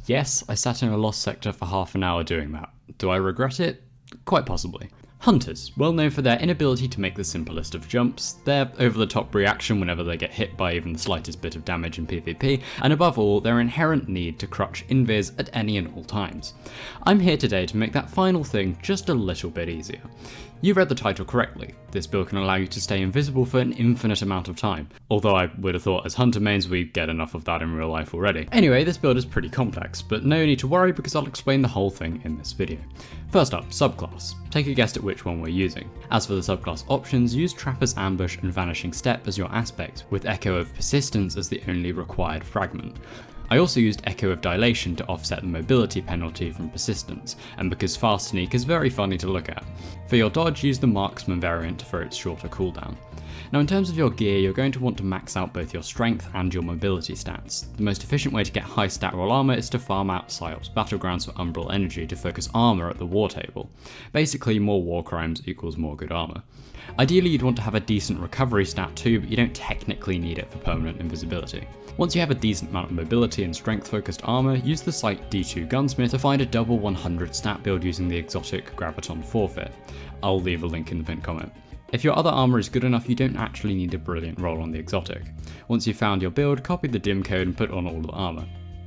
Yes, I sat in a lost sector for half an hour doing that. Do I regret it? Quite possibly. Hunters, well known for their inability to make the simplest of jumps, their over-the-top reaction whenever they get hit by even the slightest bit of damage in PvP, and above all, their inherent need to crutch invis at any and all times. I'm here today to make that final thing just a little bit easier. You read the title correctly. This build can allow you to stay invisible for an infinite amount of time, although I would have thought as hunter mains we get enough of that in real life already. Anyway, this build is pretty complex, but no need to worry because I'll explain the whole thing in this video. First up, Subclass. Take a guess at which one we're using. As for the subclass options, use Trapper's Ambush and Vanishing Step as your aspect, with Echo of Persistence as the only required fragment. I also used Echo of Dilation to offset the mobility penalty from Persistence, and because Fast Sneak is very funny to look at. For your dodge, use the Marksman variant for its shorter cooldown. Now in terms of your gear, you're going to want to max out both your strength and your mobility stats. The most efficient way to get high stat roll armor is to farm out Psyops Battlegrounds for Umbral energy to focus armor at the war table. Basically, more war crimes equals more good armor. Ideally, you'd want to have a decent recovery stat too, but you don't technically need it for permanent invisibility. Once you have a decent amount of mobility and strength focused armor, use the Sight D2 Gunsmith to find a double 100 stat build using the exotic Graviton forfeit. I'll leave a link in the pinned comment. If your other armor is good enough, you don't actually need a brilliant roll on the exotic. Once you've found your build, copy the dim code and put on all the armor.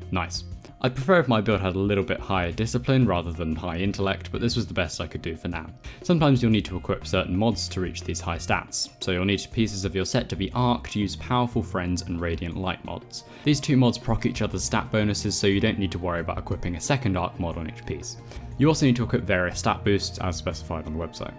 Nice. I'd prefer if my build had a little bit higher discipline rather than high intellect, but this was the best I could do for now. Sometimes you'll need to equip certain mods to reach these high stats, so you'll need pieces of your set to be arc to use Powerful Friends and Radiant Light mods. These two mods proc each other's stat bonuses, so you don't need to worry about equipping a second arc mod on each piece. You also need to equip various stat boosts as specified on the website.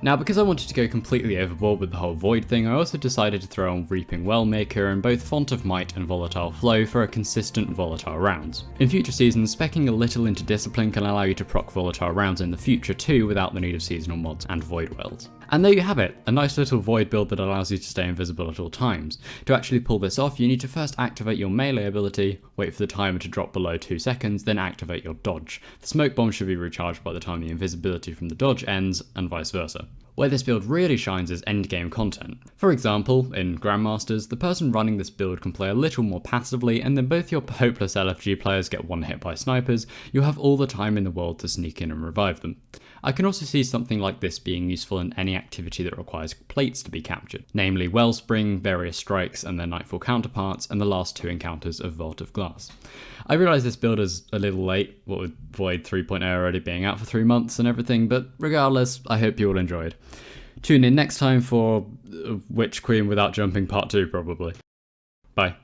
Now, because I wanted to go completely overboard with the whole Void thing, I also decided to throw on Reaping Wellmaker in both Font of Might and Volatile Flow for a consistent volatile rounds. In future seasons, speccing a little into Discipline can allow you to proc volatile rounds in the future too without the need of seasonal mods and Void Wells. And there you have it, a nice little Void build that allows you to stay invisible at all times. To actually pull this off, you need to first activate your melee ability, wait for the timer to drop below 2 seconds, then activate your dodge. The smoke bomb should be recharged by the time the invisibility from the dodge ends, and vice versa. Where this build really shines is endgame content. For example, in Grandmasters, the person running this build can play a little more passively, and then both your hopeless LFG players get one hit by snipers, you'll have all the time in the world to sneak in and revive them. I can also see something like this being useful in any activity that requires plates to be captured, namely Wellspring, various strikes and their Nightfall counterparts, and the last 2 encounters of Vault of Glass. I realise this build is a little late, what with Void 3.0 already being out for 3 months and everything, but regardless, I hope you all enjoyed. Tune in next time for Witch Queen Without Jumping Part 2 probably. Bye.